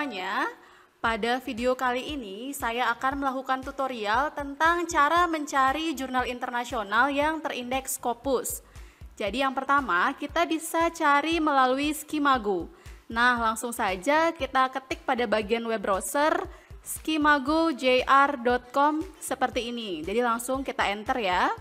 semuanya. Pada video kali ini saya akan melakukan tutorial tentang cara mencari jurnal internasional yang terindeks Scopus. Jadi yang pertama kita bisa cari melalui Skimago. Nah, langsung saja kita ketik pada bagian web browser skimagojr.com seperti ini. Jadi langsung kita enter ya.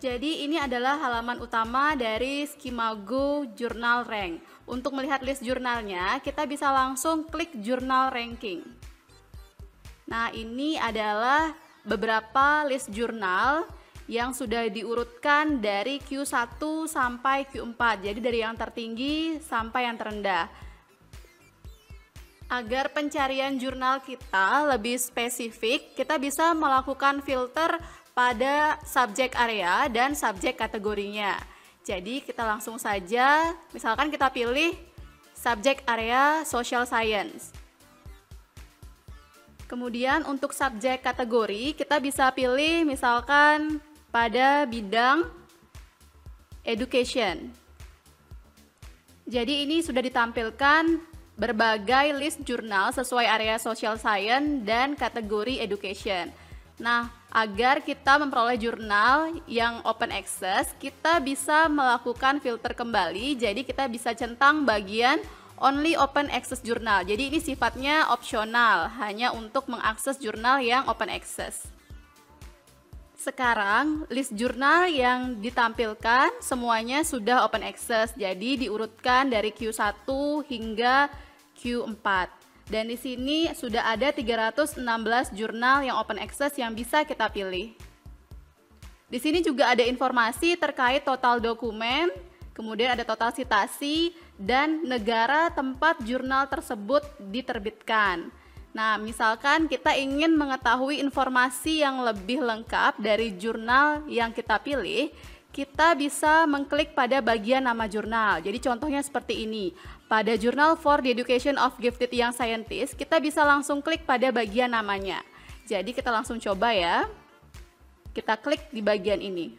Jadi ini adalah halaman utama dari Skimago Journal Rank. Untuk melihat list jurnalnya, kita bisa langsung klik Journal Ranking. Nah, ini adalah beberapa list jurnal yang sudah diurutkan dari Q1 sampai Q4. Jadi dari yang tertinggi sampai yang terendah. Agar pencarian jurnal kita lebih spesifik, kita bisa melakukan filter pada subjek area dan subjek kategorinya. Jadi kita langsung saja, misalkan kita pilih subjek area social science. Kemudian untuk subjek kategori kita bisa pilih misalkan pada bidang education. Jadi ini sudah ditampilkan berbagai list jurnal sesuai area social science dan kategori education. Nah, agar kita memperoleh jurnal yang open access, kita bisa melakukan filter kembali. Jadi kita bisa centang bagian only open access jurnal. Jadi ini sifatnya opsional, hanya untuk mengakses jurnal yang open access. Sekarang list jurnal yang ditampilkan semuanya sudah open access. Jadi diurutkan dari Q1 hingga Q4. Dan di sini sudah ada 316 jurnal yang open access yang bisa kita pilih. Di sini juga ada informasi terkait total dokumen, kemudian ada total citasi, dan negara tempat jurnal tersebut diterbitkan. Nah, misalkan kita ingin mengetahui informasi yang lebih lengkap dari jurnal yang kita pilih, kita bisa mengklik pada bagian nama jurnal. Jadi contohnya seperti ini. Pada Journal for the Education of Gifted Young Scientists, kita bisa langsung klik pada bagian namanya. Jadi kita langsung coba ya. Kita klik di bagian ini.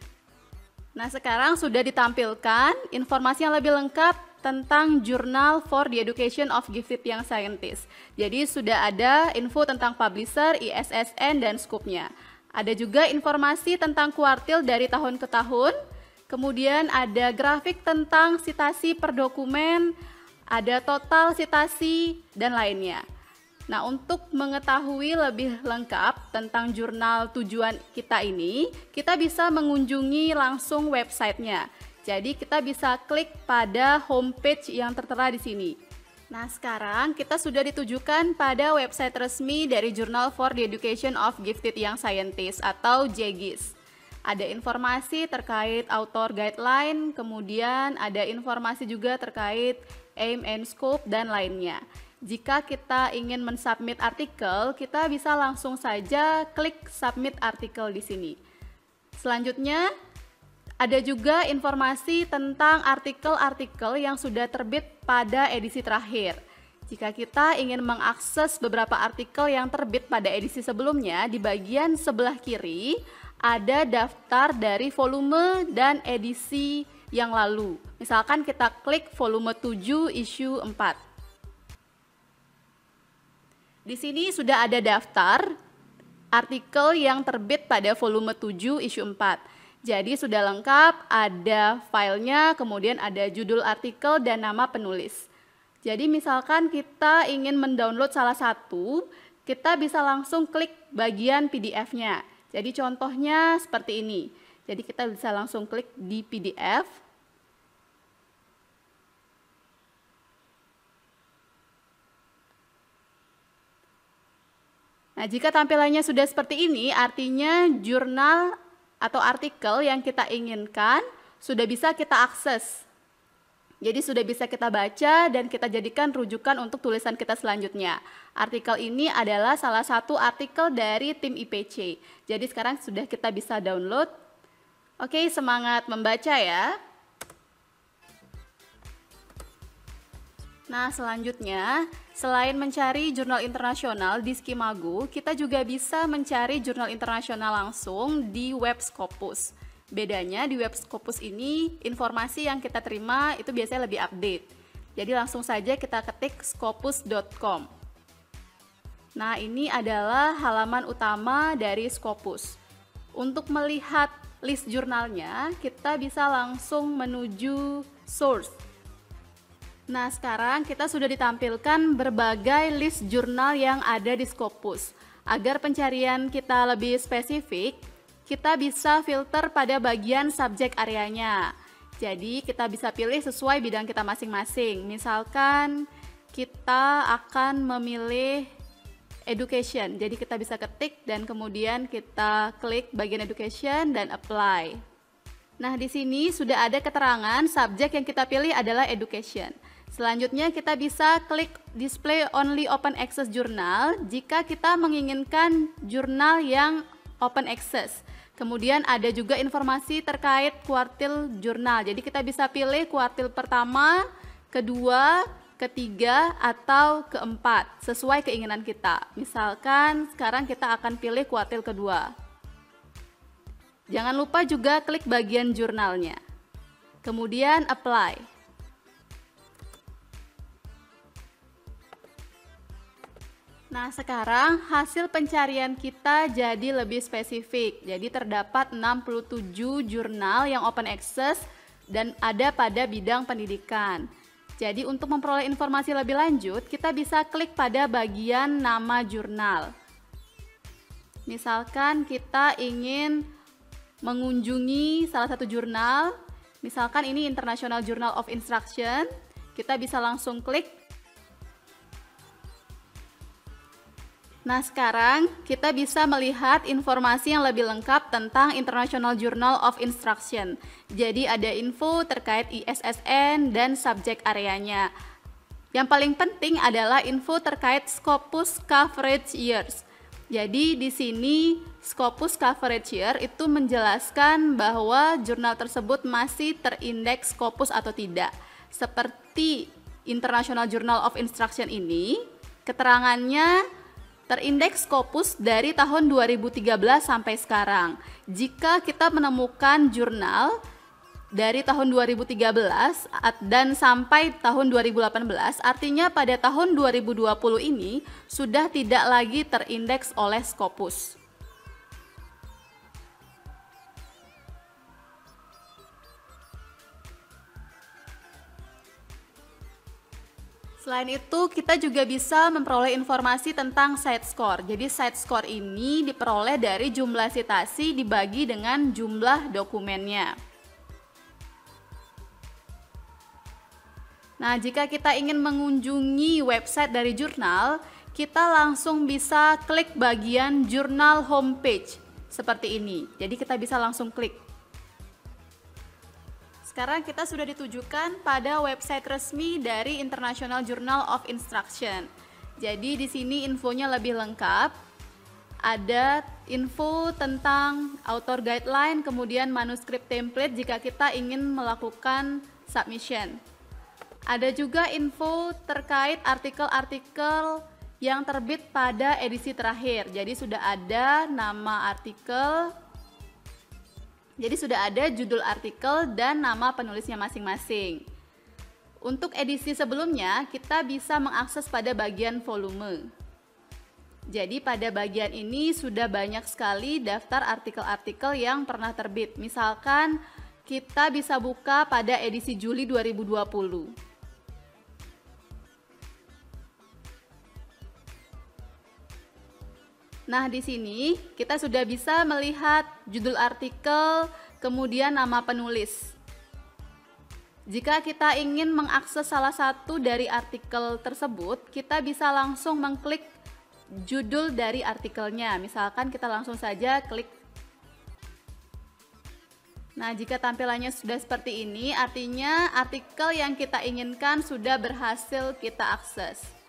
Nah, sekarang sudah ditampilkan informasi yang lebih lengkap tentang Journal for the Education of Gifted Young Scientists. Jadi sudah ada info tentang publisher, ISSN, dan scope-nya. Ada juga informasi tentang kuartil dari tahun ke tahun. Kemudian ada grafik tentang citasi per dokumen, ada total citasi, dan lainnya. Nah, untuk mengetahui lebih lengkap tentang jurnal tujuan kita ini, kita bisa mengunjungi langsung websitenya. Jadi kita bisa klik pada homepage yang tertera di sini. Nah, sekarang kita sudah ditujukan pada website resmi dari Journal for the Education of Gifted Young Scientists atau JGIS. Ada informasi terkait author guideline, kemudian ada informasi juga terkait aim and scope dan lainnya. Jika kita ingin mensubmit artikel, kita bisa langsung saja klik submit artikel di sini. Selanjutnya, ada juga informasi tentang artikel-artikel yang sudah terbit pada edisi terakhir. Jika kita ingin mengakses beberapa artikel yang terbit pada edisi sebelumnya, di bagian sebelah kiri ada daftar dari volume dan edisi yang lalu. Misalkan kita klik volume 7 issue 4. Di sini sudah ada daftar artikel yang terbit pada volume 7 issue 4. Jadi sudah lengkap, ada filenya, kemudian ada judul artikel dan nama penulis. Jadi misalkan kita ingin mendownload salah satu, kita bisa langsung klik bagian PDF-nya. Jadi contohnya seperti ini. Jadi kita bisa langsung klik di PDF. Nah, jika tampilannya sudah seperti ini, artinya jurnal atau artikel yang kita inginkan sudah bisa kita akses. Jadi sudah bisa kita baca dan kita jadikan rujukan untuk tulisan kita selanjutnya. Artikel ini adalah salah satu artikel dari tim IPC. Jadi sekarang sudah kita bisa download. Oke, semangat membaca ya. Nah, selanjutnya, selain mencari jurnal internasional di Skimago, kita juga bisa mencari jurnal internasional langsung di web Scopus. Bedanya di web Scopus ini, informasi yang kita terima itu biasanya lebih update. Jadi langsung saja kita ketik scopus.com. Nah, ini adalah halaman utama dari Scopus. Untuk melihat list jurnalnya, kita bisa langsung menuju source. Nah, sekarang kita sudah ditampilkan berbagai list jurnal yang ada di Scopus. Agar pencarian kita lebih spesifik, kita bisa filter pada bagian subjek areanya. Jadi, kita bisa pilih sesuai bidang kita masing-masing. Misalkan, kita akan memilih education. Jadi kita bisa ketik dan kemudian kita klik bagian education dan apply. Nah, di sini sudah ada keterangan subjek yang kita pilih adalah education. Selanjutnya kita bisa klik display only open access journal jika kita menginginkan jurnal yang open access. Kemudian ada juga informasi terkait kuartil jurnal. Jadi kita bisa pilih kuartil pertama, kedua, ketiga, atau keempat sesuai keinginan kita. Misalkan sekarang kita akan pilih kuartil kedua. Jangan lupa juga klik bagian jurnalnya. Kemudian apply. Nah, sekarang hasil pencarian kita jadi lebih spesifik. Jadi terdapat 67 jurnal yang open access dan ada pada bidang pendidikan. Jadi untuk memperoleh informasi lebih lanjut, kita bisa klik pada bagian nama jurnal. Misalkan kita ingin mengunjungi salah satu jurnal, misalkan ini International Journal of Instruction, kita bisa langsung klik. Nah, sekarang kita bisa melihat informasi yang lebih lengkap tentang International Journal of Instruction. Jadi ada info terkait ISSN dan subjek areanya. Yang paling penting adalah info terkait Scopus Coverage Years. Jadi di sini Scopus Coverage Year itu menjelaskan bahwa jurnal tersebut masih terindeks Scopus atau tidak. Seperti International Journal of Instruction ini, keterangannya terindeks Scopus dari tahun 2013 sampai sekarang. Jika kita menemukan jurnal dari tahun 2013 dan sampai tahun 2018, artinya pada tahun 2020 ini sudah tidak lagi terindeks oleh Scopus. Selain itu, kita juga bisa memperoleh informasi tentang site score. Jadi site score ini diperoleh dari jumlah citasi dibagi dengan jumlah dokumennya. Nah, jika kita ingin mengunjungi website dari jurnal, kita langsung bisa klik bagian jurnal homepage seperti ini. Jadi kita bisa langsung klik. Sekarang kita sudah ditujukan pada website resmi dari International Journal of Instruction. Jadi di sini infonya lebih lengkap. Ada info tentang author guideline, kemudian manuskrip template jika kita ingin melakukan submission. Ada juga info terkait artikel-artikel yang terbit pada edisi terakhir. Jadi sudah ada nama artikel, jadi sudah ada judul artikel dan nama penulisnya masing-masing. Untuk edisi sebelumnya, kita bisa mengakses pada bagian volume. Jadi pada bagian ini sudah banyak sekali daftar artikel-artikel yang pernah terbit. Misalkan kita bisa buka pada edisi Juli 2020. Nah, di sini kita sudah bisa melihat judul artikel, kemudian nama penulis. Jika kita ingin mengakses salah satu dari artikel tersebut, kita bisa langsung mengklik judul dari artikelnya. Misalkan kita langsung saja klik. Nah, jika tampilannya sudah seperti ini, artinya artikel yang kita inginkan sudah berhasil kita akses.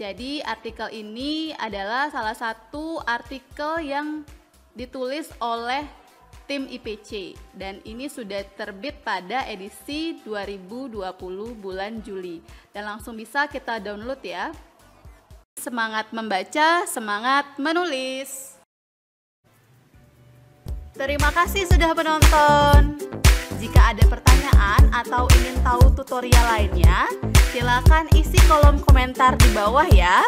Jadi artikel ini adalah salah satu artikel yang ditulis oleh tim IPC dan ini sudah terbit pada edisi 2020 bulan Juli dan langsung bisa kita download ya. Semangat membaca, semangat menulis. Terima kasih sudah menonton. Jika ada pertanyaan atau ingin tahu tahu tutorial lainnya, silakan isi kolom komentar di bawah ya.